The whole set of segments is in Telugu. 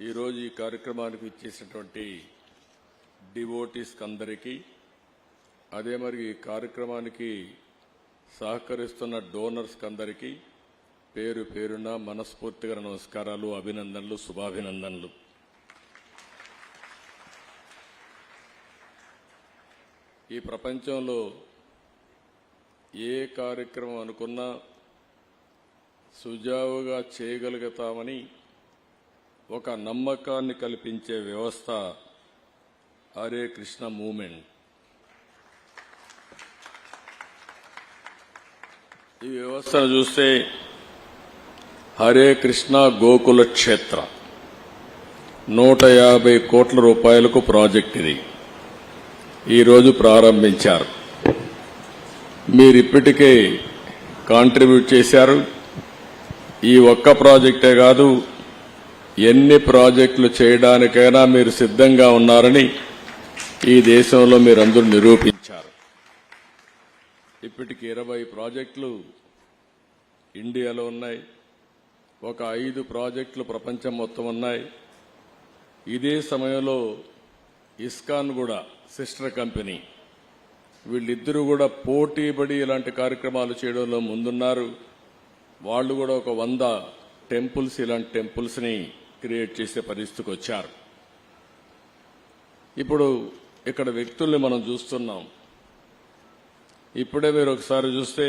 ఈరోజు ఈ కార్యక్రమానికి ఇచ్చేసినటువంటి డివోటీస్ అందరికీ, అదే మరి ఈ కార్యక్రమానికి సహకరిస్తున్న డోనర్స్ అందరికీ పేరు పేరున మనస్ఫూర్తిగా నమస్కారాలు, అభినందనలు, శుభాభినందనలు. ఈ ప్రపంచంలో ఏ కార్యక్రమం అనుకున్నా సుజావుగా చేయగలుగుతామని ఒక నమ్మకాన్ని కల్పించే వ్యవస్థ హరే కృష్ణ మూవ్మెంట్. ఈ వ్యవస్థను చూస్తే హరే కృష్ణ గోకుల క్షేత్ర 150 కోట్ల రూపాయలకు ప్రాజెక్ట్ ఇది ఈరోజు ప్రారంభించారు. మీరిప్పటికే కాంట్రిబ్యూట్ చేశారు. ఈ ఒక్క ప్రాజెక్టే కాదు, ఎన్ని ప్రాజెక్టులు చేయడానికైనా మీరు సిద్ధంగా ఉన్నారని ఈ దేశంలో మీరందరూ నిరూపించారు. ఇప్పటికి 20 ప్రాజెక్టులు ఇండియాలో ఉన్నాయి, ఒక 5 ప్రాజెక్టులు ప్రపంచం మొత్తం ఉన్నాయి. ఇదే సమయంలో ఇస్కాన్ కూడా సిస్టర్ కంపెనీ, వీళ్ళిద్దరూ కూడా పోటీపడి ఇలాంటి కార్యక్రమాలు చేయడంలో ముందున్నారు. వాళ్ళు కూడా ఒక 100 టెంపుల్స్, ఇలాంటి టెంపుల్స్ ని క్రియేట్ చేసే పరిస్థితికి వచ్చారు. ఇప్పుడు ఇక్కడ వ్యక్తుల్ని మనం చూస్తున్నాం. ఇప్పుడే మీరు ఒకసారి చూస్తే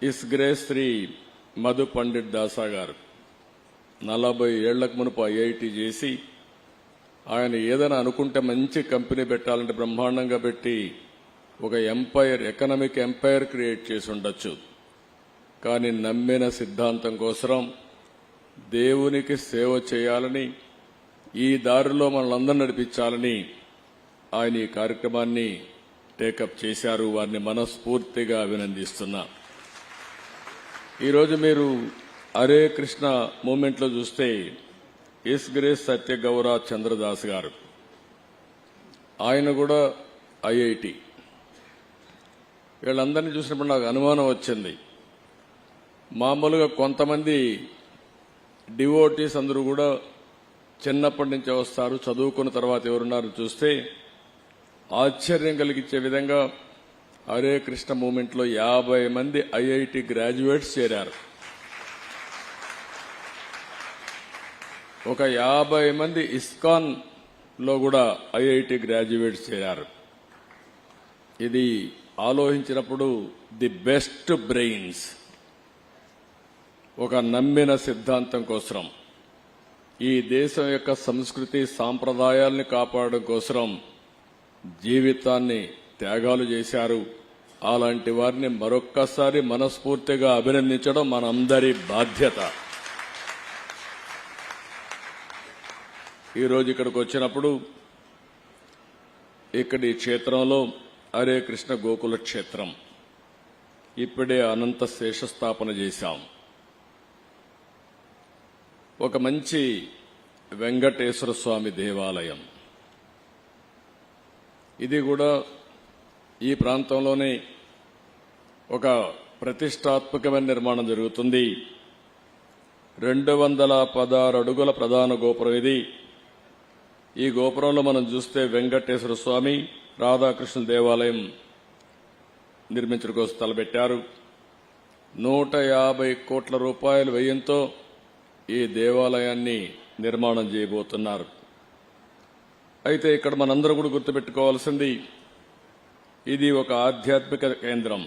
ఇస్ గ్రేస్ శ్రీ మధు పండిట్ దాసా గారు 40 ఏళ్లకు మునుపు ఐఐటి చేసి, ఆయన ఏదైనా అనుకుంటే మంచి కంపెనీ పెట్టాలంటే బ్రహ్మాండంగా పెట్టి ఒక ఎంపైర్, ఎకనామిక్ ఎంపైర్ క్రియేట్ చేసి ఉండొచ్చు. కానీ నమ్మిన సిద్ధాంతం కోసం దేవునికి సేవ చేయాలని, ఈ దారిలో మనల్ని నడిపించాలని ఆయన ఈ కార్యక్రమాన్ని టేకప్ చేశారు. వారిని మనస్ఫూర్తిగా అభినందిస్తున్నా. ఈరోజు మీరు హరే కృష్ణ మూవ్మెంట్లో చూస్తే ఎస్ గ్రేస్ సత్యగౌర చంద్రదాస్ గారు, ఆయన కూడా ఐఐటి. వీళ్ళందరినీ చూసినప్పుడు నాకు అనుమానం వచ్చింది. మామూలుగా కొంతమంది డివోటీస్ అందరూ కూడా చిన్నప్పటి నుంచే వస్తారు, చదువుకున్న తర్వాత ఎవరున్నారు చూస్తే ఆశ్చర్యం కలిగించే విధంగా హరే కృష్ణ మూవ్మెంట్లో 50 మంది ఐఐటి గ్రాడ్యుయేట్స్ చేరారు. ఒక 50 మంది ఇస్కాన్ లో కూడా ఐఐటి గ్రాడ్యుయేట్స్ చేరారు. ఇది ఆలోచించినప్పుడు ది బెస్ట్ బ్రెయిన్స్ ఒక నమ్మిన సిద్ధాంతం కోసం, ఈ దేశం యొక్క సంస్కృతి సాంప్రదాయాల్ని కాపాడడం కోసం జీవితాన్ని త్యాగాలు చేశారు. అలాంటి వారిని మరొక్కసారి మనస్ఫూర్తిగా అభినందించడం మనందరి బాధ్యత. ఈరోజు ఇక్కడికి వచ్చినప్పుడు ఇక్కడి క్షేత్రంలో హరే కృష్ణ గోకుల క్షేత్రం ఇప్పుడే అనంత శేషస్థాపన చేశాం. ఒక మంచి వెంకటేశ్వర స్వామి దేవాలయం, ఇది కూడా ఈ ప్రాంతంలోనే ఒక ప్రతిష్టాత్మకమైన నిర్మాణం జరుగుతుంది. 216 అడుగుల ప్రధాన గోపురం ఇది. ఈ గోపురంలో మనం చూస్తే వెంకటేశ్వర స్వామి, రాధాకృష్ణ దేవాలయం నిర్మించడం కోసం తలపెట్టారు. 150 కోట్ల రూపాయల వ్యయంతో ఈ దేవాలయాన్ని నిర్మాణం చేయబోతున్నారు. అయితే ఇక్కడ మనందరూ కూడా గుర్తుపెట్టుకోవాల్సింది, ఇది ఒక ఆధ్యాత్మిక కేంద్రం,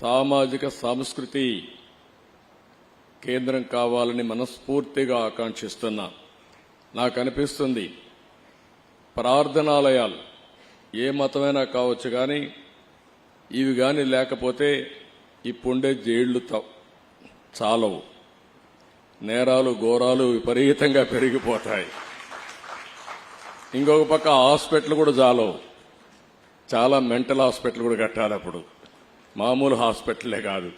సామాజిక సాంస్కృతి కేంద్రం కావాలని మనస్ఫూర్తిగా ఆకాంక్షిస్తున్నా. నాకు అనిపిస్తుంది ప్రార్థనాలయాలు ఏ మతమైనా కావచ్చు, కానీ ఇవి కానీ లేకపోతే ఇప్పుండే జైళ్లు చాలవు, నేరాలు ఘోరాలు విపరీతంగా పెరిగిపోతాయి. ఇంకొక పక్క హాస్పిటల్ కూడా చాలవు, చాలా మెంటల్ హాస్పిటల్ కూడా కట్టాలి అప్పుడు, మామూలు హాస్పిటలే కాదు.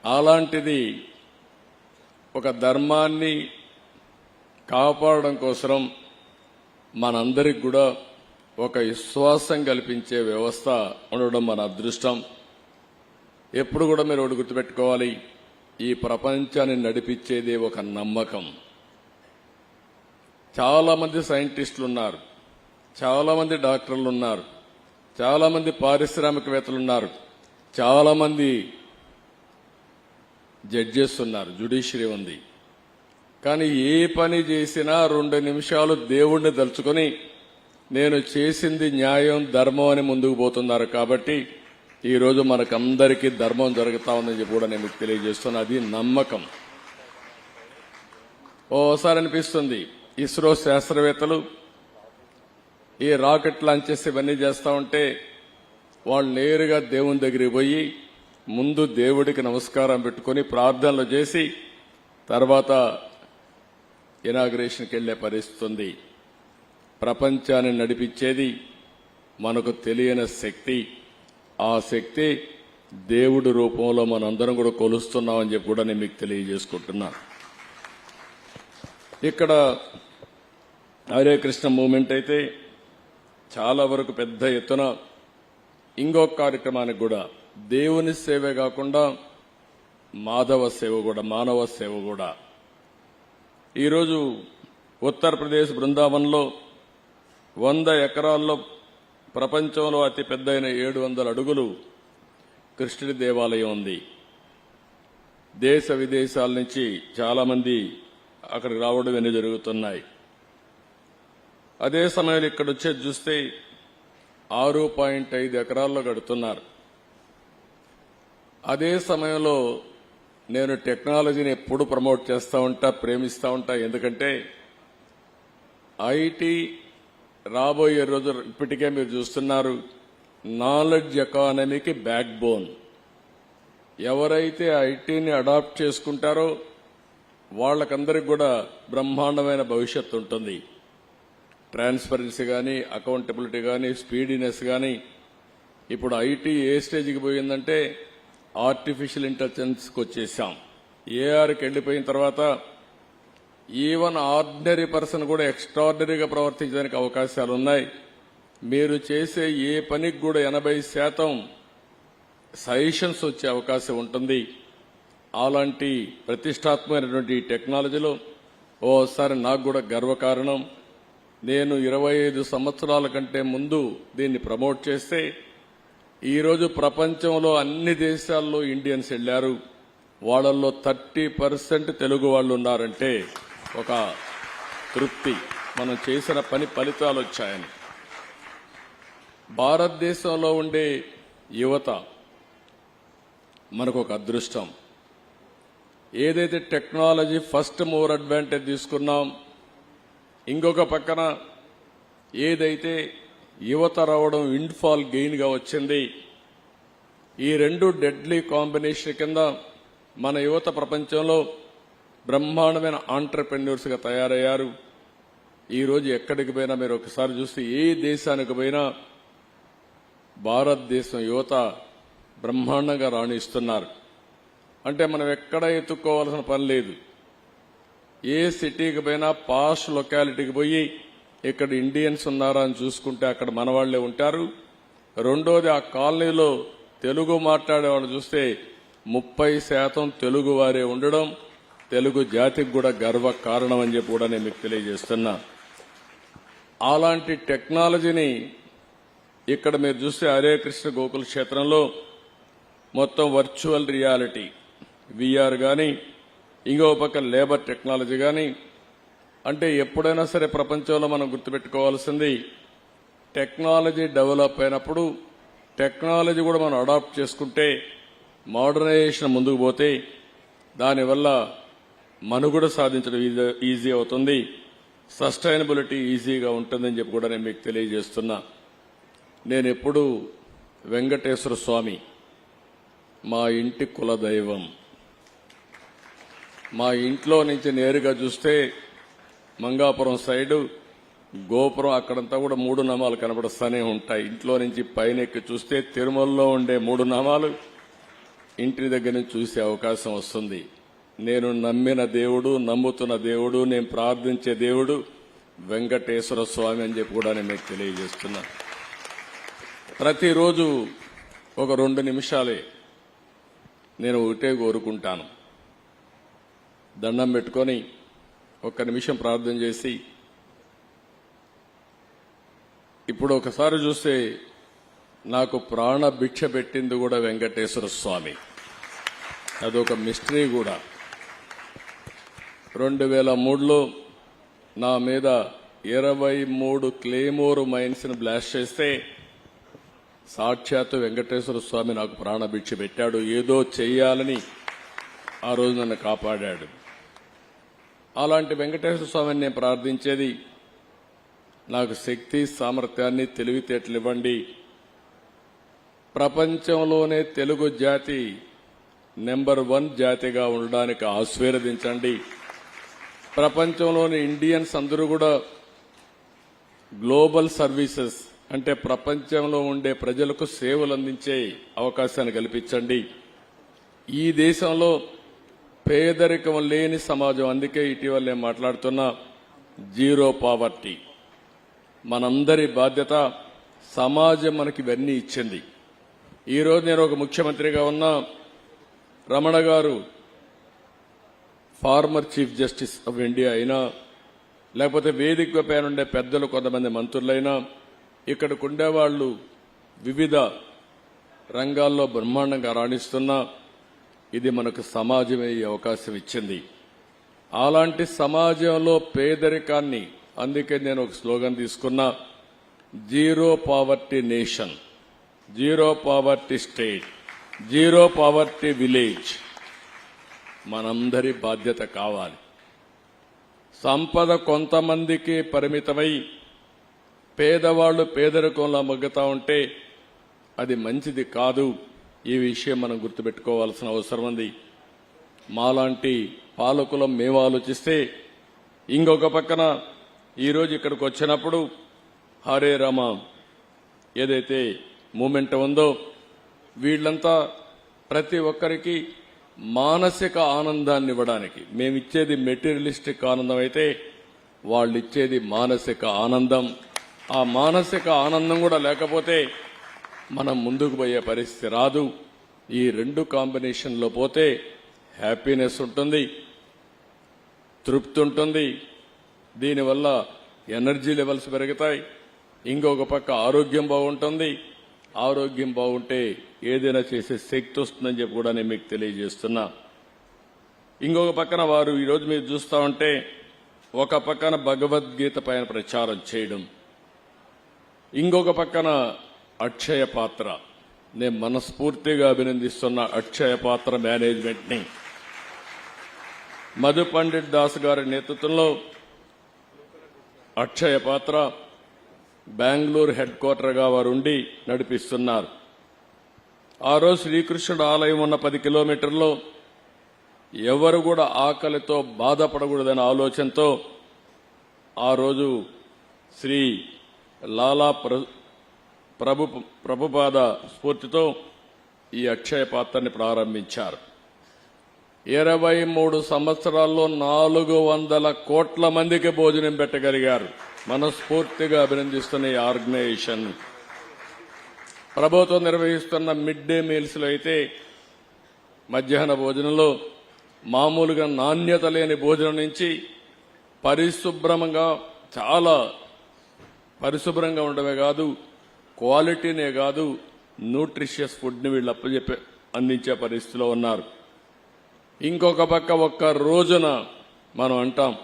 అలాంటిది ఒక ధర్మాన్ని కాపాడడం కోసం మనందరికి కూడా ఒక విశ్వాసం కల్పించే వ్యవస్థ ఉండడం మన అదృష్టం. ఎప్పుడు కూడా మీరు ఒకటి గుర్తుపెట్టుకోవాలి, ఈ ప్రపంచాన్ని నడిపించేది ఒక నమ్మకం. చాలా మంది సైంటిస్టులు ఉన్నారు, చాలా మంది డాక్టర్లు ఉన్నారు, చాలా మంది పారిశ్రామికవేత్తలు ఉన్నారు, చాలా మంది జడ్జెస్ ఉన్నారు, జ్యుడిషియరీ ఉంది. కానీ ఏ పని చేసినా 2 నిమిషాలు దేవుణ్ణి తలుచుకొని నేను చేసింది న్యాయం ధర్మం అని ముందుకు పోతున్నారు. కాబట్టి ఈ రోజు మనకందరికీ ధర్మం జరుగుతా ఉందని చెప్పి కూడా నేను మీకు తెలియజేస్తున్నా. అది నమ్మకం. ఓసారి అనిపిస్తుంది ఇస్రో శాస్త్రవేత్తలు ఈ రాకెట్ లాంచెస్ ఇవన్నీ చేస్తా ఉంటే వాళ్ళు నేరుగా దేవుని దగ్గరికి పోయి ముందు దేవుడికి నమస్కారం పెట్టుకుని ప్రార్థనలు చేసి తర్వాత ఇనాగ్రేషన్కి వెళ్లే పరిస్థితి ఉంది. ప్రపంచాన్ని నడిపించేది మనకు తెలియని శక్తి. ఆ శక్తి దేవుడి రూపంలో మనందరం కూడా కొలుస్తున్నామని చెప్పి కూడా నేను మీకు తెలియజేసుకుంటున్నా. ఇక్కడ హరే కృష్ణ మూవ్మెంట్ అయితే చాలా వరకు పెద్ద ఎత్తున ఇంకొక కార్యక్రమానికి కూడా దేవుని సేవే కాకుండా మాధవ సేవ కూడా, మానవ సేవ కూడా. ఈరోజు ఉత్తరప్రదేశ్ బృందావన్లో 100 ఎకరాల్లో ప్రపంచంలో అతి పెద్దయిన 700 అడుగులు కృష్ణుడి దేవాలయం ఉంది. దేశ విదేశాల నుంచి చాలా మంది అక్కడికి రావడం అన్నీ జరుగుతున్నాయి. అదే సమయంలో ఇక్కడ వచ్చేది చూస్తే 6.5 ఎకరాల్లో కడుతున్నారు. అదే సమయంలో నేను టెక్నాలజీని ఎప్పుడు ప్రమోట్ చేస్తూ ఉంటా, ప్రేమిస్తూ ఉంటా. ఎందుకంటే ఐటీ రాబోయే రోజు ఇప్పటికే మీరు చూస్తున్నారు, నాలెడ్జ్ ఎకానమీకి బ్యాక్ బోన్. ఎవరైతే ఐటీని అడాప్ట్ చేసుకుంటారో వాళ్ళకందరికి కూడా బ్రహ్మాండమైన భవిష్యత్తు ఉంటుంది. ట్రాన్స్పరెన్సీ కానీ, అకౌంటబిలిటీ కానీ, స్పీడీనెస్ కానీ. ఇప్పుడు ఐటీ ఏ స్టేజ్కి పోయిందంటే ఆర్టిఫిషియల్ ఇంటెలిజెన్స్కి వచ్చేసాం. ఏఆర్కి వెళ్ళిపోయిన తర్వాత ఈవెన్ ఆర్డినరీ పర్సన్ కూడా ఎక్స్ట్రాడినరీగా ప్రవర్తించడానికి అవకాశాలు ఉన్నాయి. మీరు చేసే ఏ పనికి కూడా 80% సజెషన్స్ వచ్చే అవకాశం ఉంటుంది. అలాంటి ప్రతిష్టాత్మకమైనటువంటి టెక్నాలజీలో ఓసారి నాకు కూడా గర్వకారణం. నేను 25 సంవత్సరాల కంటే ముందు దీన్ని ప్రమోట్ చేస్తే ఈరోజు ప్రపంచంలో అన్ని దేశాల్లో ఇండియన్స్ వెళ్లారు. వాళ్ళల్లో 30% తెలుగు వాళ్ళు ఉన్నారంటే ఒక తృప్తి, మనం చేసిన పని ఫలితాలు వచ్చాయని. భారతదేశంలో ఉండే యువత మనకు ఒక అదృష్టం. ఏదైతే టెక్నాలజీ ఫస్ట్ మూవర్ అడ్వాంటేజ్ తీసుకున్నాం, ఇంకొక పక్కన ఏదైతే యువత రావడం విండ్ఫాల్ గెయిన్ గా వచ్చింది, ఈ 2 డెడ్లీ కాంబినేషన్ కింద మన యువత ప్రపంచంలో బ్రహ్మాండమైన ఆంటర్ప్రెన్యూర్స్ గా తయారయ్యారు. ఈ రోజు ఎక్కడికి పోయినా మీరు ఒకసారి చూస్తే ఏ దేశానికి పోయినా భారతదేశం యువత బ్రహ్మాండంగా రాణిస్తున్నారు. అంటే మనం ఎక్కడ ఎత్తుక్కోవాల్సిన పని లేదు. ఏ సిటీకి పోయినా పాష్ లొకాలిటీకి పోయి ఇక్కడ ఇండియన్స్ ఉన్నారా అని చూసుకుంటే అక్కడ మన వాళ్లే ఉంటారు. రెండోది, ఆ కాలనీలో తెలుగు మాట్లాడే వాళ్ళు చూస్తే 30% తెలుగు వారే ఉండడం తెలుగు జాతికి కూడా గర్వ కారణం అని చెప్పి కూడా నేను మీకు తెలియజేస్తున్నా. అలాంటి టెక్నాలజీని ఇక్కడ మీరు చూస్తే హరే కృష్ణ గోకుల క్షేత్రంలో మొత్తం వర్చువల్ రియాలిటీ, విఆర్ కానీ, ఇంకో పక్క లేబర్ టెక్నాలజీ కానీ. అంటే ఎప్పుడైనా సరే ప్రపంచంలో మనం గుర్తుపెట్టుకోవాల్సింది, టెక్నాలజీ డెవలప్ అయినప్పుడు టెక్నాలజీ కూడా మనం అడాప్ట్ చేసుకుంటే, మోడర్నైజేషన్ ముందుకు పోతే దానివల్ల మనుగడ సాధించడం ఈజీ అవుతుంది, సస్టైనబిలిటీ ఈజీగా ఉంటుందని చెప్పి కూడా నేను మీకు తెలియజేస్తున్నా. నేను ఎప్పుడు వెంకటేశ్వర స్వామి మా ఇంటి కులదైవం. మా ఇంట్లో నుంచి నేరుగా చూస్తే మంగాపురం సైడు గోపురం అక్కడంతా కూడా 3 నామాలు కనబడుస్తూనే ఉంటాయి. ఇంట్లో నుంచి పైన ఎక్కి చూస్తే తిరుమలలో ఉండే 3 నామాలు ఇంటి దగ్గర నుంచి చూసే అవకాశం వస్తుంది. నేను నమ్మిన దేవుడు, నమ్ముతున్న దేవుడు, నేను ప్రార్థించే దేవుడు వెంకటేశ్వర స్వామి అని చెప్పి కూడా నేను మీకు తెలియజేస్తున్నా. ప్రతిరోజు ఒక 2 నిమిషాలే నేను ఒకటే కోరుకుంటాను, దండం పెట్టుకొని ఒక్క నిమిషం ప్రార్థన చేసి ఇప్పుడు ఒకసారి చూస్తే నాకు ప్రాణ భిక్ష పెట్టింది కూడా వెంకటేశ్వర స్వామి. అదొక మిస్టరీ కూడా. 2003లో నా మీద 23 క్లేమోర్ మైన్స్ ని బ్లాస్ట్ చేస్తే సాక్షాత్తు వెంకటేశ్వర స్వామి నాకు ప్రాణభిక్ష పెట్టాడు. ఏదో చెయ్యాలని ఆ రోజు నన్ను కాపాడాడు. అలాంటి వెంకటేశ్వర స్వామిని నేను ప్రార్థించేది, నాకు శక్తి సామర్థ్యాన్ని తెలివితేటలు ఇవ్వండి. ప్రపంచంలోనే తెలుగు జాతి నెంబర్ 1 జాతిగా ఉండడానికి ఆశీర్వదించండి. ప్రపంచంలోని ఇండియన్స్ అందరూ కూడా గ్లోబల్ సర్వీసెస్ అంటే ప్రపంచంలో ఉండే ప్రజలకు సేవలు అందించే అవకాశాన్ని కల్పించండి. ఈ దేశంలో పేదరికం లేని సమాజం, అందుకే ఇటీవల నేను మాట్లాడుతున్నా జీరో పావర్టీ. మనందరి బాధ్యత. సమాజం మనకి ఇవన్నీ ఇచ్చింది. ఈరోజు నేను ఒక ముఖ్యమంత్రిగా ఉన్నా, రమణ గారు former chief justice of India అయినా, లేకపోతే వేదిక పైన ఉండే పెద్దలు కొంతమంది మంత్రులైనా, ఇక్కడికి ఉండేవాళ్లు వివిధ రంగాల్లో బ్రహ్మాండంగా రాణిస్తున్నా, ఇది మనకు సమాజమే ఈ అవకాశం ఇచ్చింది. అలాంటి సమాజంలో పేదరికాన్ని, అందుకే నేను ఒక స్లోగన్ తీసుకున్నా, zero poverty nation, zero poverty state, zero poverty village మనందరి బాధ్యత కావాలి. సంపద కొంతమందికి పరిమితమై పేదవాళ్లు పేదరికంలో మగ్గుతా ఉంటే అది మంచిది కాదు. ఈ విషయం మనం గుర్తుపెట్టుకోవాల్సిన అవసరం ఉంది. మాలాంటి పాలకులం మేము ఆలోచిస్తే, ఇంకొక పక్కన ఈరోజు ఇక్కడికి వచ్చినప్పుడు హరే రామ ఏదైతే మూమెంట్ ఉందో, వీళ్లంతా ప్రతి ఒక్కరికి మానసిక ఆనందాన్ని ఇవ్వడానికి, మేమిచ్చేది మెటీరియలిస్టిక్ ఆనందం అయితే వాళ్ళు ఇచ్చేది మానసిక ఆనందం. ఆ మానసిక ఆనందం కూడా లేకపోతే మనం ముందుకు పోయే పరిస్థితి రాదు. ఈ రెండు కాంబినేషన్లో పోతే హ్యాపీనెస్ ఉంటుంది, తృప్తి ఉంటుంది, దీనివల్ల ఎనర్జీ లెవెల్స్ పెరుగుతాయి. ఇంకొక పక్క ఆరోగ్యం బాగుంటుంది. ఆరోగ్యం బాగుంటే ఏదైనా చేసే శక్తి వస్తుందని చెప్పి కూడా నేను మీకు తెలియజేస్తున్నా. ఇంకొక పక్కన వారు ఈరోజు మీరు చూస్తా ఉంటే, ఒక పక్కన భగవద్గీత పైన ప్రచారం చేయడం, ఇంకొక పక్కన అక్షయ పాత్ర. నేను మనస్ఫూర్తిగా అభినందిస్తున్న అక్షయ పాత్ర మేనేజ్మెంట్ ని. మధు పండిట్ దాస్ గారి నేతృత్వంలో అక్షయ పాత్ర బెంగళూరు హెడ్ క్వార్టర్గా వారు ఉండి నడిపిస్తున్నారు. ఆ రోజు శ్రీకృష్ణుడు ఆలయం ఉన్న 10 కిలోమీటర్లో ఎవరు కూడా ఆకలితో బాధపడకూడదనే ఆలోచనతో ఆ రోజు శ్రీ లాలా ప్రభుపాద స్ఫూర్తితో ఈ అక్షయ పాత్రని ప్రారంభించారు. 23 సంవత్సరాల్లో 400 కోట్ల మందికి భోజనం పెట్టగలిగారు. మనస్ఫూర్తిగా అభినందిస్తున్న ఈ ఆర్గనైజేషన్. ప్రభుత్వం నిర్వహిస్తున్న మిడ్ డే మీల్స్ లో అయితే మధ్యాహ్న భోజనంలో మామూలుగా నాణ్యత లేని భోజనం నుంచి పరిశుభ్రంగా, చాలా పరిశుభ్రంగా ఉండమే కాదు, క్వాలిటీనే కాదు, న్యూట్రిషియస్ ఫుడ్ ని వీళ్ళు అందించే పరిస్థితిలో ఉన్నారు. ఇంకొక పక్క ఒక్క రోజున మనం అంటాం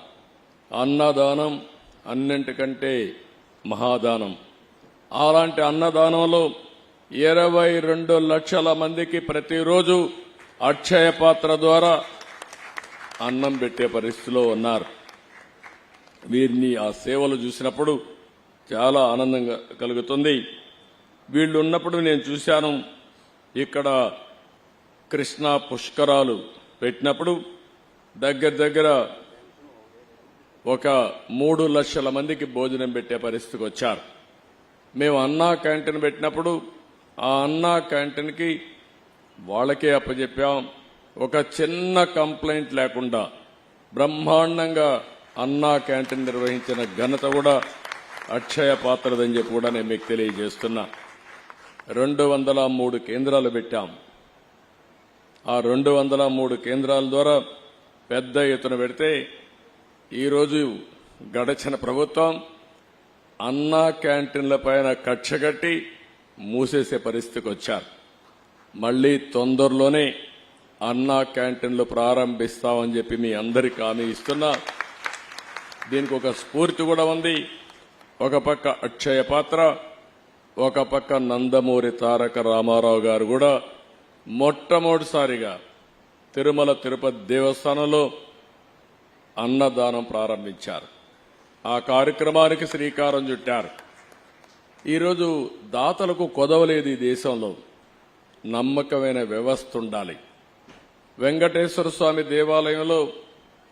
అన్నదానం అన్నింటికంటే మహాదానం. అలాంటి అన్నదానంలో 22 లక్షల మందికి ప్రతిరోజు అక్షయ పాత్ర ద్వారా అన్నం పెట్టే పరిస్థితిలో ఉన్నారు. వీరిని ఆ సేవలు చూసినప్పుడు చాలా ఆనందంగా కలుగుతుంది. వీళ్ళు ఉన్నప్పుడు నేను చూశాను, ఇక్కడ కృష్ణా పుష్కరాలు పెట్టినప్పుడు దగ్గర ఒక 3 లక్షల మందికి భోజనం పెట్టే పరిస్థితికి వచ్చారు. మేము అన్నా క్యాంటీన్ పెట్టినప్పుడు ఆ అన్నా క్యాంటీన్కి వాళ్ళకే అప్పచెప్పాం. ఒక చిన్న కంప్లైంట్ లేకుండా బ్రహ్మాండంగా అన్నా క్యాంటీన్ నిర్వహించిన ఘనత కూడా అక్షయ పాత్రదని చెప్పి కూడా నేను మీకు తెలియజేస్తున్నా. 203 కేంద్రాలు పెట్టాం. ఆ 203 కేంద్రాల ద్వారా పెద్ద ఎత్తున పెడితే ఈరోజు గడచిన ప్రభుత్వం అన్నా క్యాంటీన్ల పైన కక్షగట్టి మూసేసే పరిస్థితికి వచ్చారు. మళ్లీ తొందరలోనే అన్నా క్యాంటీన్లు ప్రారంభిస్తామని చెప్పి మీ అందరికీ హామీ ఇస్తున్నా. దీనికి ఒక స్ఫూర్తి కూడా ఉంది. ఒక పక్క అక్షయ పాత్ర, ఒక పక్క నందమూరి తారక రామారావు గారు కూడా మొట్టమొదటిసారిగా తిరుమల తిరుపతి దేవస్థానంలో అన్నదానం ప్రారంభించారు. ఆ కార్యక్రమానికి శ్రీకారం చుట్టారు. ఈరోజు దాతలకు కొదవలేదు. ఈ దేశంలో నమ్మకమైన వ్యవస్థ ఉండాలి. వెంకటేశ్వర స్వామి దేవాలయంలో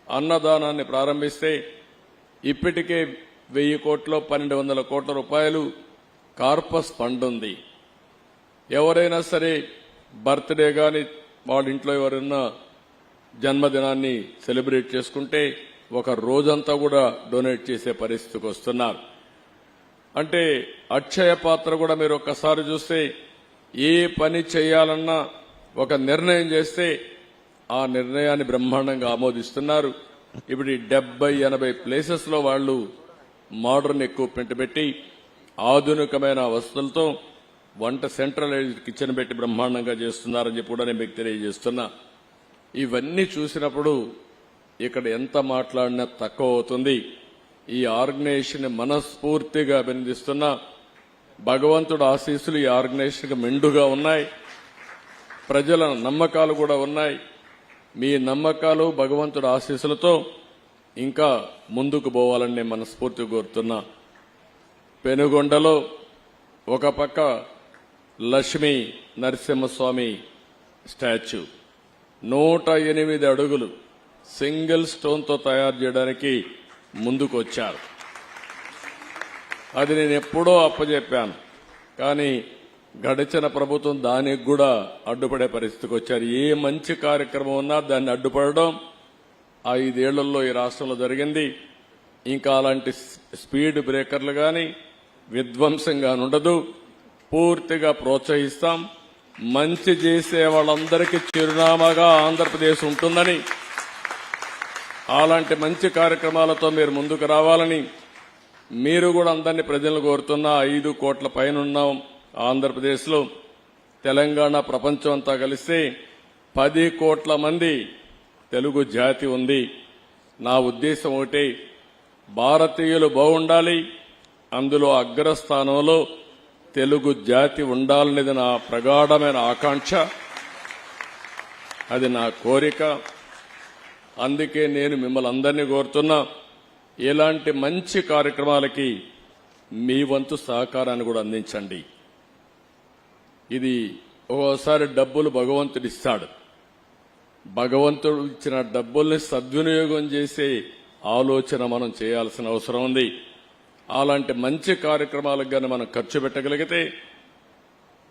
అన్నదానాన్ని ప్రారంభిస్తే ఇప్పటికే 1000 కోట్లు 1200 కోట్ల రూపాయలు కార్పస్ ఫండ్ ఉంది. ఎవరైనా సరే బర్త్డే గాని వాళ్ళ ఇంట్లో ఎవరైనా జన్మదినాన్ని సెలబ్రేట్ చేసుకుంటే ఒక రోజంతా కూడా డొనేట్ చేసే పరిస్థితికి వస్తున్నారు. అంటే అక్షయ పాత్ర కూడా మీరు ఒక్కసారి చూస్తే ఏ పని చేయాలన్నా ఒక నిర్ణయం చేస్తే ఆ నిర్ణయాన్ని బ్రహ్మాండంగా ఆమోదిస్తున్నారు. ఇప్పుడు 70-80 ప్లేసెస్ లో వాళ్ళు మోడర్న్ ఎక్విప్మెంట్ పెట్టి ఆధునికమైన వసతులతో వంట సెంట్రలైజ్డ్ కిచెన్ పెట్టి బ్రహ్మాండంగా చేస్తున్నారని చెప్పి కూడా నేను మీకు తెలియజేస్తున్నా. ఇవన్నీ చూసినప్పుడు ఇక్కడ ఎంత మాట్లాడినా తక్కువ అవుతుంది. ఈ ఆర్గనైజేషన్ మనస్ఫూర్తిగా అభినందిస్తున్నా. భగవంతుడు ఆశీస్సులు ఈ ఆర్గనైజేషన్కి మెండుగా ఉన్నాయి. ప్రజల నమ్మకాలు కూడా ఉన్నాయి. మీ నమ్మకాలు భగవంతుడు ఆశీస్సులతో ఇంకా ముందుకు పోవాలని నేను మనస్ఫూర్తిగా కోరుతున్నా. పెనుగొండలో ఒక పక్క లక్ష్మీ నరసింహస్వామి స్టాచ్యూ 108 అడుగులు సింగిల్ స్టోన్తో తయారు చేయడానికి ముందుకు వచ్చారు. అది నేను ఎప్పుడో అప్పచెప్పాను. కానీ గడిచిన ప్రభుత్వం దానికి కూడా అడ్డుపడే పరిస్థితికి వచ్చారు. ఏ మంచి కార్యక్రమం ఉన్నా దాన్ని అడ్డుపడడం 5 ఏళ్లలో ఈ రాష్ట్రంలో జరిగింది. ఇంకా అలాంటి స్పీడ్ బ్రేకర్లు గాని విధ్వంసంగా ఉండదు. పూర్తిగా ప్రోత్సహిస్తాం. మంచి చేసే వాళ్ళందరికీ చిరునామాగా ఆంధ్రప్రదేశ్ ఉంటుందని, అలాంటి మంచి కార్యక్రమాలతో మీరు ముందుకు రావాలని మీరు కూడా అందరినీ ప్రజలను కోరుతున్నా. 5 కోట్ల పైన ఉన్నాం ఆంధ్రప్రదేశ్లో. తెలంగాణ ప్రపంచం అంతా కలిస్తే 10 కోట్ల మంది తెలుగు జాతి ఉంది. నా ఉద్దేశం ఒకటే, భారతీయులు బాగుండాలి, అందులో అగ్రస్థానంలో తెలుగు జాతి ఉండాలనేది నా ప్రగాఢమైన ఆకాంక్ష, అది నా కోరిక. అందుకే నేను మిమ్మల్ని అందరినీ కోరుతున్నా, ఇలాంటి మంచి కార్యక్రమాలకి మీ వంతు సహకారాన్ని కూడా అందించండి. ఇది ఓసారి డబ్బులు భగవంతుడు ఇస్తాడు. భగవంతుడు ఇచ్చిన డబ్బుల్ని సద్వినియోగం చేసే ఆలోచన మనం చేయాల్సిన అవసరం ఉంది. అలాంటి మంచి కార్యక్రమాలకు గాని మనం ఖర్చు పెట్టగలిగితే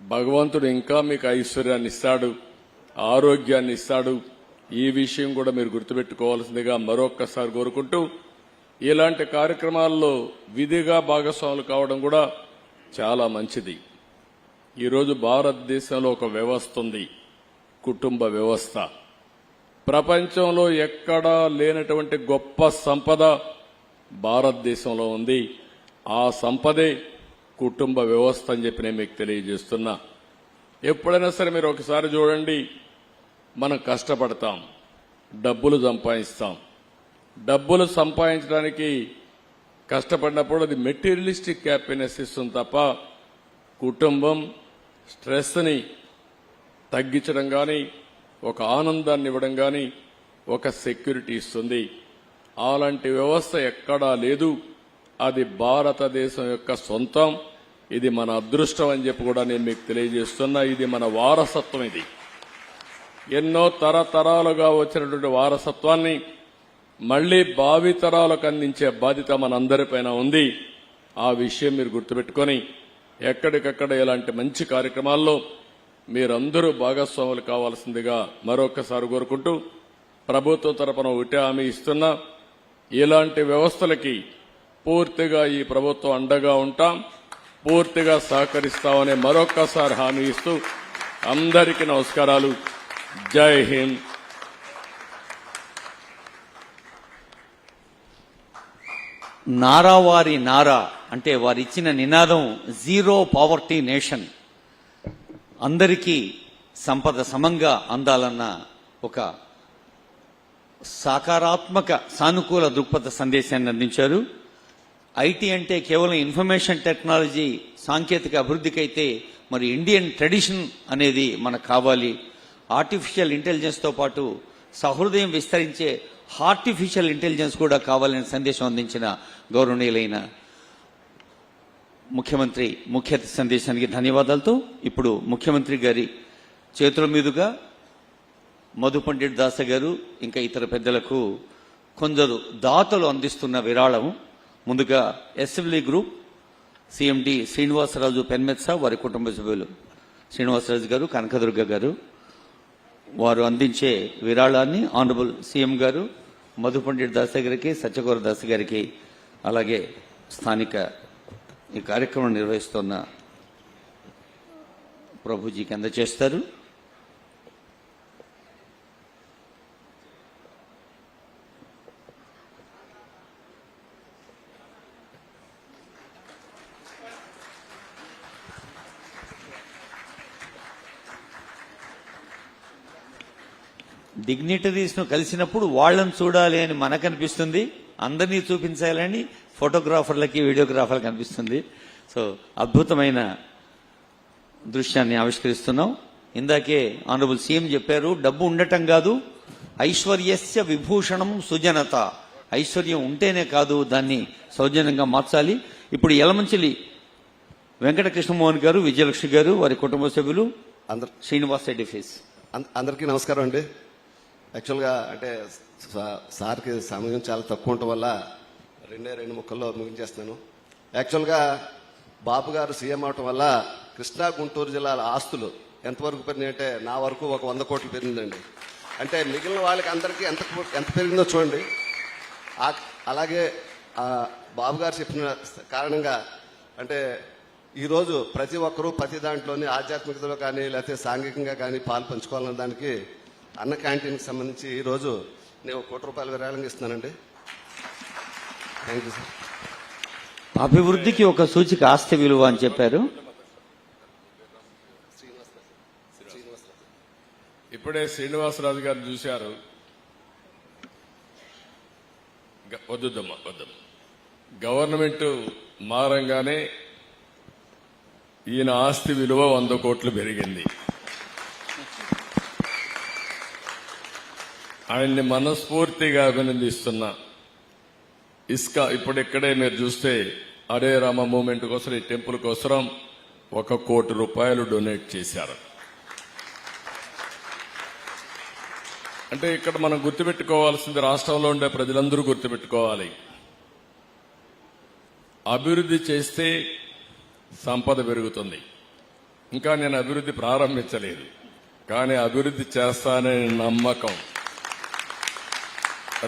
భగవంతుడు ఇంకా మీకు ఐశ్వర్యాన్ని ఇస్తాడు, ఆరోగ్యాన్ని ఇస్తాడు. ఈ విషయం కూడా మీరు గుర్తుపెట్టుకోవాల్సిందిగా మరొక్కసారి కోరుకుంటూ, ఇలాంటి కార్యక్రమాల్లో విధిగా భాగస్వాములు కావడం కూడా చాలా మంచిది. ఈరోజు భారతదేశంలో ఒక వ్యవస్థ ఉంది, కుటుంబ వ్యవస్థ. ప్రపంచంలో ఎక్కడా లేనటువంటి గొప్ప సంపద భారతదేశంలో ఉంది. ఆ సంపదే కుటుంబ వ్యవస్థ అని చెప్పి నేను మీకు తెలియజేస్తున్నా. ఎప్పుడైనా సరే మీరు ఒకసారి చూడండి, మనం కష్టపడతాం, డబ్బులు సంపాదిస్తాం. డబ్బులు సంపాదించడానికి కష్టపడినప్పుడు అది మెటీరియలిస్టిక్ హ్యాపీనెస్ ఇస్తుంది తప్ప కుటుంబం స్ట్రెస్ని తగ్గించడం కానీ, ఒక ఆనందాన్ని ఇవ్వడం కానీ, ఒక సెక్యూరిటీ ఇస్తుంది. అలాంటి వ్యవస్థ ఎక్కడా లేదు. అది భారతదేశం యొక్క సొంతం. ఇది మన అదృష్టం అని చెప్పి కూడా నేను మీకు తెలియజేస్తున్నా. ఇది మన వారసత్వం. ఇది ఎన్నో తరతరాలుగా వచ్చినటువంటి వారసత్వాన్ని మళ్లీ భావితరాలకు అందించే బాధ్యత మనందరిపైన ఉంది. ఆ విషయం మీరు గుర్తుపెట్టుకొని ఎక్కడికక్కడ ఇలాంటి మంచి కార్యక్రమాల్లో మీరందరూ భాగస్వాములు కావాల్సిందిగా మరొకసారి కోరుకుంటూ, ప్రభుత్వం తరపున ఒకటే హామీ ఇస్తున్నా, ఇలాంటి వ్యవస్థలకి పూర్తిగా ఈ ప్రభుత్వం అండగా ఉంటాం, పూర్తిగా సహకరిస్తామని మరొక్కసారి హామీ ఇస్తూ అందరికీ నమస్కారాలు. జై హింద్. నారావారి నారా అంటే వారు ఇచ్చిన నినాదం జీరో పావర్టీ నేషన్, అందరికీ సంపద సమంగా అందాలన్న ఒక సకారాత్మక సానుకూల దృక్పథ సందేశాన్ని అందించారు. ఐటీ అంటే కేవలం ఇన్ఫర్మేషన్ టెక్నాలజీ సాంకేతిక అభివృద్ధికైతే మరి ఇండియన్ ట్రెడిషన్ అనేది మనకు కావాలి. ఆర్టిఫిషియల్ ఇంటెలిజెన్స్తో పాటు సహృదయం విస్తరించే ఆర్టిఫిషియల్ ఇంటెలిజెన్స్ కూడా కావాలనే సందేశం అందించిన గౌరవనీయులైన ముఖ్యమంత్రి ముఖ్య సందేశానికి ధన్యవాదాలతో ఇప్పుడు ముఖ్యమంత్రి గారి చేతుల మీదుగా మధు పండిట్ దాస గారు ఇంకా ఇతర పెద్దలకు కొందరు దాతలు అందిస్తున్న విరాళం. ముందుగా ఎస్ఎంలీ గ్రూప్ సిఎండి శ్రీనివాసరాజు పెన్మెత్స, వారి కుటుంబ సభ్యులు శ్రీనివాసరాజు గారు, కనకదుర్గ గారు, వారు అందించే విరాళాన్ని ఆనరబుల్ సీఎం గారు మధు పండిట్ దాస గారికి, సత్యగౌర దాస గారికి, అలాగే స్థానిక ఈ కార్యక్రమం నిర్వహిస్తున్న ప్రభుజీకి అందజేస్తారు. డిగ్నిటరీస్ ను కలిసినప్పుడు వాళ్ళని చూడాలి అని మనకు అనిపిస్తుంది, అందరినీ చూపించాలని ఫోటోగ్రాఫర్లకి వీడియోగ్రాఫర్లకు అనిపిస్తుంది. సో అద్భుతమైన దృశ్యాన్ని ఆవిష్కరిస్తున్నాం. ఇందాకే ఆనరబుల్ సీఎం చెప్పారు, డబ్బు ఉండటం కాదు ఐశ్వర్యస్య విభూషణం సుజనత, ఐశ్వర్యం ఉంటేనే కాదు దాన్ని సౌజన్యంగా మార్చాలి. ఇప్పుడు యలమంచిలి వెంకట కృష్ణమోహన్ గారు, విజయలక్ష్మి గారు, వారి కుటుంబ సభ్యులు, శ్రీనివాస్ రెడ్డి ఫేస్. అందరికీ నమస్కారం అండి. యాక్చువల్గా అంటే సార్కి సమయం చాలా తక్కువ ఉండటం వల్ల రెండు ముక్కల్లో ముగించేస్తున్నాను. యాక్చువల్గా బాబు గారు సీఎం అవటం వల్ల కృష్ణా గుంటూరు జిల్లాల ఆస్తులు ఎంతవరకు పెరిగినాయి అంటే నా వరకు ఒక 100 కోట్లు పెరిగిందండి. అంటే మిగిలిన వాళ్ళకి అందరికీ ఎంత పెరిగిందో చూడండి. అలాగే బాబు గారు చెప్పిన కారణంగా అంటే ఈరోజు ప్రతి ఒక్కరూ ప్రతి దాంట్లోని ఆధ్యాత్మికతలో కానీ లేకపోతే సాంఘికంగా కానీ పాలు పంచుకోవాలన్న దానికి అన్న క్యాంటీన్కి సంబంధించి ఈరోజు నేను 1 కోటి రూపాయలు విరాళంగా ఇస్తున్నానండి. Thank you sir. అభివృద్ధికి ఒక సూచిక ఆస్తి విలువ అని చెప్పారు. ఇప్పుడే శ్రీనివాసరాజు గారు చూశారు. వద్దుద్దమ్మా వద్దమ్మా. గవర్నమెంట్ మారంగానే ఈయన ఆస్తి విలువ 100 కోట్లు పెరిగింది. ఆయన్ని మనస్ఫూర్తిగా అభినందిస్తున్నా. ఇసుక ఇప్పుడు ఇక్కడే మీరు చూస్తే హరే రామ మూవ్మెంట్ కోసం, ఈ టెంపుల్ కోసం 1 కోటి రూపాయలు డొనేట్ చేశారు. అంటే ఇక్కడ మనం గుర్తుపెట్టుకోవాల్సింది, రాష్ట్రంలో ఉండే ప్రజలందరూ గుర్తుపెట్టుకోవాలి, అభివృద్ధి చేస్తే సంపద పెరుగుతుంది. ఇంకా నేను అభివృద్ధి ప్రారంభించలేదు, కానీ అభివృద్ధి చేస్తాననే నమ్మకం.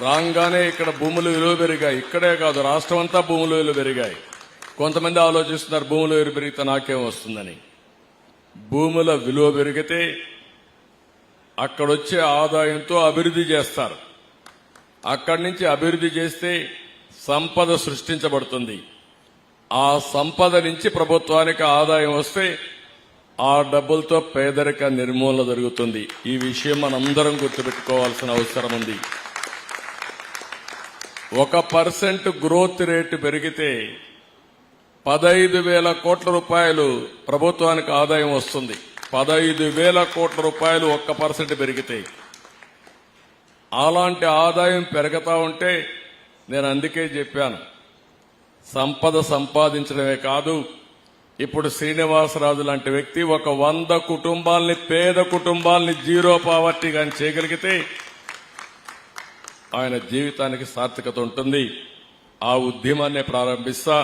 రాగానే ఇక్కడ భూముల విలువ పెరిగాయి. ఇక్కడే కాదు, రాష్ట్రం అంతా భూముల విలువ పెరిగాయి. కొంతమంది ఆలోచిస్తున్నారు భూముల విలువ పెరిగితే నాకేం వస్తుందని. భూముల విలువ పెరిగితే అక్కడొచ్చే ఆదాయంతో అభివృద్ధి చేస్తారు. అక్కడి నుంచి అభివృద్ధి చేస్తే సంపద సృష్టించబడుతుంది. ఆ సంపద నుంచి ప్రభుత్వానికి ఆదాయం వస్తే ఆ డబ్బులతో పేదరిక నిర్మూలన జరుగుతుంది. ఈ విషయం మనందరం గుర్తుపెట్టుకోవాల్సిన అవసరం ఉంది. 1% గ్రోత్ రేటు పెరిగితే 15,000 కోట్ల రూపాయలు ప్రభుత్వానికి ఆదాయం వస్తుంది. 15,000 కోట్ల రూపాయలు 1% పెరిగితే. అలాంటి ఆదాయం పెరుగుతా ఉంటే నేను అందుకే చెప్పాను, సంపద సంపాదించడమే కాదు, ఇప్పుడు శ్రీనివాసరాజు లాంటి వ్యక్తి ఒక 100 కుటుంబాలని, పేద కుటుంబాలని జీరో పావర్టీ కానీ చేయగలిగితే ఆయన జీవితానికి సార్థకత ఉంటుంది. ఆ ఉద్యమాన్ని ప్రారంభిస్తా.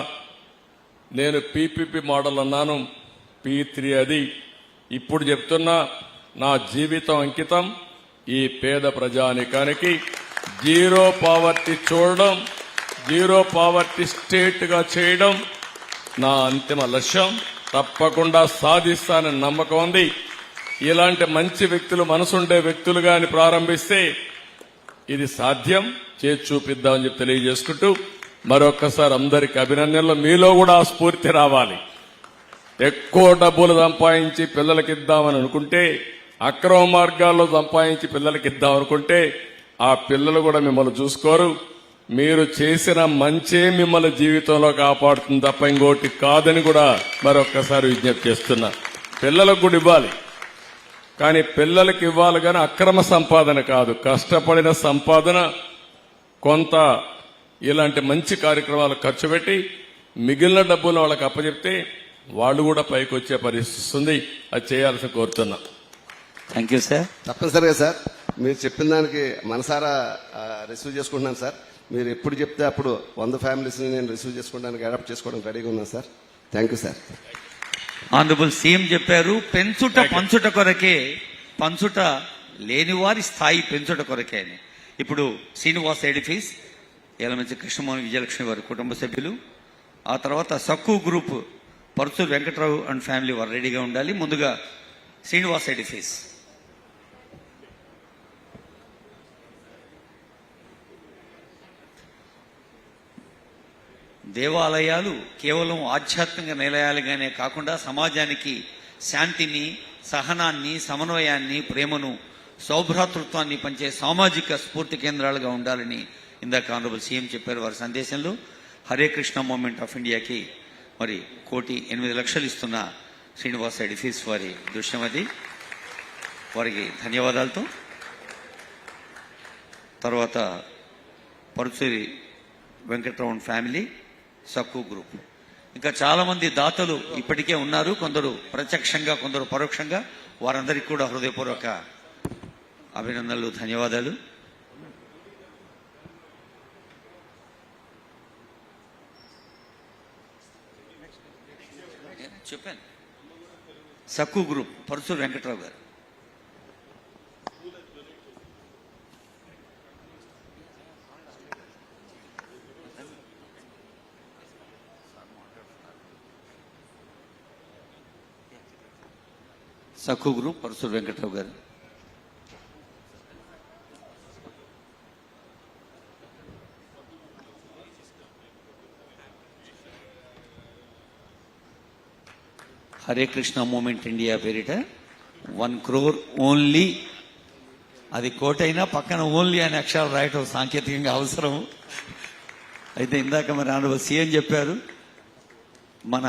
నేను పీపీపీ మోడల్ అన్నాను, P3 అది. ఇప్పుడు చెప్తున్నా, నా జీవితం అంకితం ఈ పేద ప్రజానికానికి జీరో పావర్టీ చూడడం, జీరో పావర్టీ స్టేట్ గా చేయడం నా అంతిమ లక్ష్యం. తప్పకుండా సాధిస్తానని నమ్మకం ఉంది. ఇలాంటి మంచి వ్యక్తులు, మనసుండే వ్యక్తులుగా ప్రారంభిస్తే ఇది సాధ్యం, చేసి చూపిద్దామని చెప్పి తెలియజేసుకుంటూ మరొక్కసారి అందరికి అభినందనలు. మీలో కూడా ఆ స్ఫూర్తి రావాలి. ఎక్కువ డబ్బులు సంపాదించి పిల్లలకి ఇద్దామని అనుకుంటే, అక్రమ మార్గాల్లో సంపాదించి పిల్లలకి ఇద్దాం అనుకుంటే ఆ పిల్లలు కూడా మిమ్మల్ని చూసుకోరు. మీరు చేసిన మంచే మిమ్మల్ని జీవితంలో కాపాడుతుంది తప్ప ఇంకోటి కాదని కూడా మరొక్కసారి విజ్ఞప్తి చేస్తున్నా. పిల్లలకు కూడా ఇవ్వాలి, కానీ పిల్లలకి ఇవ్వాలి కానీ అక్రమ సంపాదన కాదు. కష్టపడిన సంపాదన కొంత ఇలాంటి మంచి కార్యక్రమాలు ఖర్చు పెట్టి మిగిలిన డబ్బులు వాళ్ళకి అప్పచెప్తే వాళ్ళు కూడా పైకి వచ్చే పరిస్థితి వస్తుంది. అది చేయాల్సి కోరుతున్నా. Thank you sir. తప్పనిసరిగా సార్ మీరు చెప్పిన దానికి మనసారా రిసీవ్ చేసుకుంటున్నాను సార్. మీరు ఎప్పుడు చెప్తే అప్పుడు 100 ఫ్యామిలీస్ని నేను రిసీవ్ చేసుకోవడానికి అడాప్ట్ చేసుకోవడానికి రెడీగా ఉన్నాను sir. Thank you sir. Honourable CM చెప్పారు, పెంచుట పంచుట కొరకే, పంచుట లేనివారి స్థాయి పెంచుట కొరకే అని. ఇప్పుడు శ్రీనివాస్ ఎడిఫీస్, ఏలమంచి కృష్ణమోహన్ విజయలక్ష్మి వారి కుటుంబ సభ్యులు, ఆ తర్వాత Sakku group Paruchuru Venkatrao and family వారు రెడీగా ఉండాలి. ముందుగా శ్రీనివాస్ ఎడిఫీస్. దేవాలయాలు కేవలం ఆధ్యాత్మిక నిలయాలుగానే కాకుండా సమాజానికి శాంతిని, సహనాన్ని, సమన్వయాన్ని, ప్రేమను, సౌభ్రాతృత్వాన్ని పంచే సామాజిక స్ఫూర్తి కేంద్రాలుగా ఉండాలని ఇందాక ఆనరబుల్ సీఎం చెప్పారు వారి సందేశంలో. హరే కృష్ణ మూవ్మెంట్ ఆఫ్ ఇండియాకి మరి 1,08,00,000 ఇస్తున్న శ్రీనివాస్ ఎడిఫీస్ వారి దృశ్యం అది. వారికి ధన్యవాదాలతో తర్వాత పరుచూరి వెంకట్రావు ఫ్యామిలీ, సక్కు గ్రూప్, ఇంకా చాలా మంది దాతలు ఇప్పటికే ఉన్నారు. కొందరు ప్రత్యక్షంగా, కొందరు పరోక్షంగా. వారందరికీ కూడా హృదయపూర్వక అభినందనలు, ధన్యవాదాలు. చెప్పాను. సక్కు గ్రూప్ పరుచూరు వెంకట్రావు గారు. సక్కు గ్రూప్ పరుచూరు వెంకట్రావు గారు. హరే కృష్ణ మూమెంట్ ఇండియా పేరిట 1 crore ఓన్లీ. అది కోటైనా పక్కన ఓన్లీ అనే అక్షరాలు రాయటం సాంకేతికంగా అవసరం. అయితే ఇందాక మరి ఆనరబుల్ సీఎం చెప్పారు, మన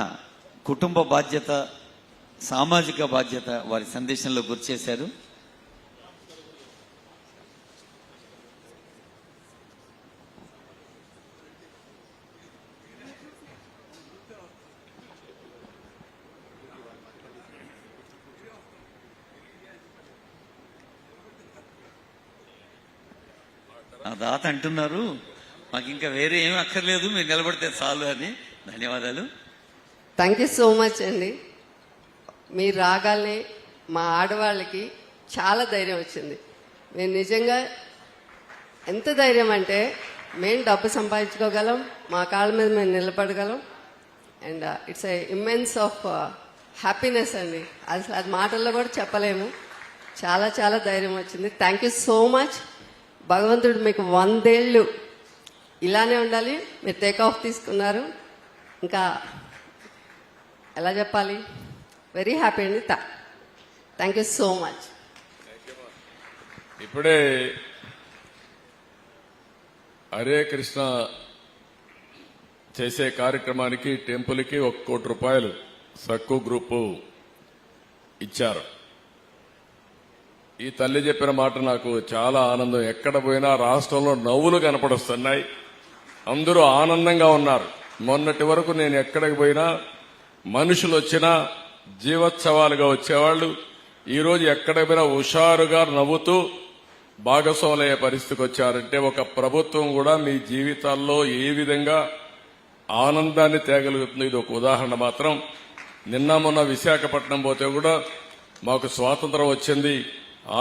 కుటుంబ బాధ్యత, సామాజిక బాధ్యత వారి సందేశంలో గుర్తు చేశారు. ఆ దాత అంటున్నారు, మాకు ఇంకా వేరే ఏమీ అక్కర్లేదు, మీరు నిలబడితే చాలు అని. ధన్యవాదాలు. థ్యాంక్ యూ సో మచ్ అండి. మీరు రాగానే మా ఆడవాళ్ళకి చాలా ధైర్యం వచ్చింది. మేము నిజంగా ఎంత ధైర్యం అంటే, మేము డబ్బు సంపాదించుకోగలం, మా కాళ్ళ మీద మేము నిలబడగలం. And it's a immense of happiness అండి. అసలు అది మాటల్లో కూడా చెప్పలేము. చాలా చాలా ధైర్యం వచ్చింది. Thank you so much. భగవంతుడు మీకు 100 ఏళ్ళు ఇలానే ఉండాలి. మీరు టేక్ ఆఫ్ తీసుకున్నారు, ఇంకా ఎలా చెప్పాలి, వెరీ హ్యాపీ అండి. Thank you so much. ఇప్పుడే హరే కృష్ణ చేసే కార్యక్రమానికి టెంపుల్కి 1 కోటి రూపాయలు సక్కు గ్రూపు ఇచ్చారు. ఈ తల్లి చెప్పిన మాట నాకు చాలా ఆనందం. ఎక్కడ పోయినా రాష్ట్రంలో నవ్వులు కనపడుస్తున్నాయి, అందరూ ఆనందంగా ఉన్నారు. మొన్నటి వరకు నేను ఎక్కడికి పోయినా మనుషులు వచ్చినా జీవోత్సవాలుగా వచ్చేవాళ్లు, ఈరోజు ఎక్కడికి పోయినా హుషారుగా నవ్వుతూ భాగస్వాములయ్యే పరిస్థితికి వచ్చారంటే ఒక ప్రభుత్వం కూడా మీ జీవితాల్లో ఏ విధంగా ఆనందాన్ని తేగలుగుతుంది. ఇది ఒక ఉదాహరణ మాత్రం. నిన్న మొన్న విశాఖపట్నం పోతే కూడా మాకు స్వాతంత్రం వచ్చింది,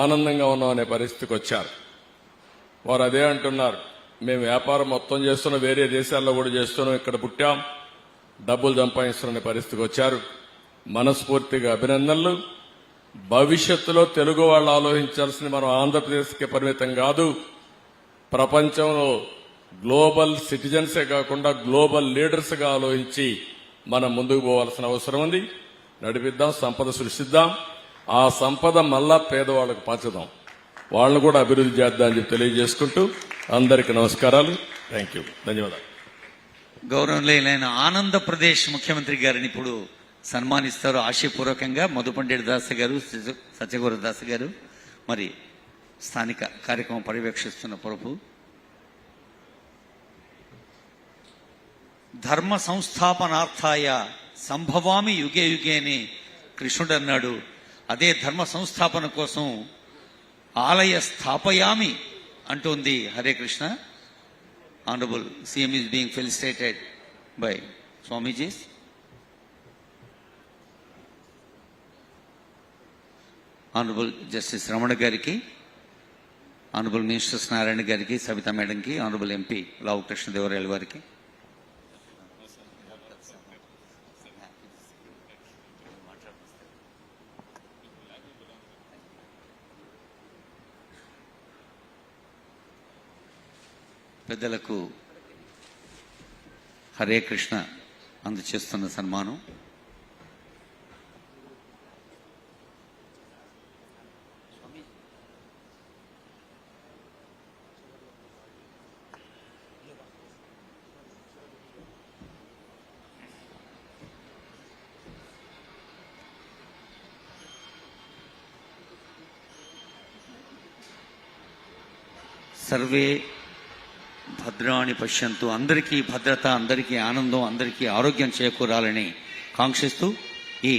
ఆనందంగా ఉన్నాం అనే పరిస్థితికి వచ్చారు. వారు అదే అంటున్నారు, మేము వ్యాపారం మొత్తం చేస్తున్నాం, వేరే దేశాల్లో కూడా చేస్తున్నాం, ఇక్కడ పుట్టాం, డబ్బులు సంపాదిస్తున్న పరిస్థితికి వచ్చారు. మనస్ఫూర్తిగా అభినందనలు. భవిష్యత్తులో తెలుగు వాళ్ళు ఆలోచించాల్సింది మనం ఆంధ్రప్రదేశ్కి పరిమితం కాదు, ప్రపంచంలో గ్లోబల్ సిటిజన్సే కాకుండా గ్లోబల్ లీడర్స్ గా ఆలోచించి మనం ముందుకు పోవాల్సిన అవసరం ఉంది. నడిపిద్దాం, సంపద సృష్టిద్దాం, ఆ సంపద మళ్ళా పేదవాళ్లకు పంచుదాం, వాళ్ళను కూడా అభివృద్ధి చేద్దాం అని చెప్పి తెలియజేసుకుంటూ అందరికీ నమస్కారాలు. థ్యాంక్ యూ, ధన్యవాదాలు. గౌరవనీయులైన ఆంధ్రప్రదేశ్ ముఖ్యమంత్రి గారిని ఇప్పుడు సన్మానిస్తారు ఆశయపూర్వకంగా మధుపండేటి దాస గారు, సత్యగౌర దాస గారు. మరి స్థానిక కార్యక్రమం పర్యవేక్షిస్తున్న ప్రభు ధర్మ సంస్థాపనార్థాయ సంభవామి యుగే యుగే అని కృష్ణుడు అన్నాడు. అదే ధర్మ సంస్థాపన కోసం ఆలయ స్థాపయామి అంటోంది Hare Krishna. Honourable CM is being felicitated by swamijis. Honourable justice Ramana గారికి, ఆనరబుల్ మినిస్టర్స్ నారాయణ గారికి, సవితా మేడంకి, ఆనరబుల్ ఎంపీ లావు కృష్ణదేవరాయలు వారికి, పెద్దలకు హరే కృష్ణ అందచేస్తున్న సన్మానం. సర్వే భద్రాణి పశ్యంతు. అందరికీ భద్రత, అందరికీ ఆనందం, అందరికీ ఆరోగ్యం చేకూరాలని కాంక్షిస్తూ ఈ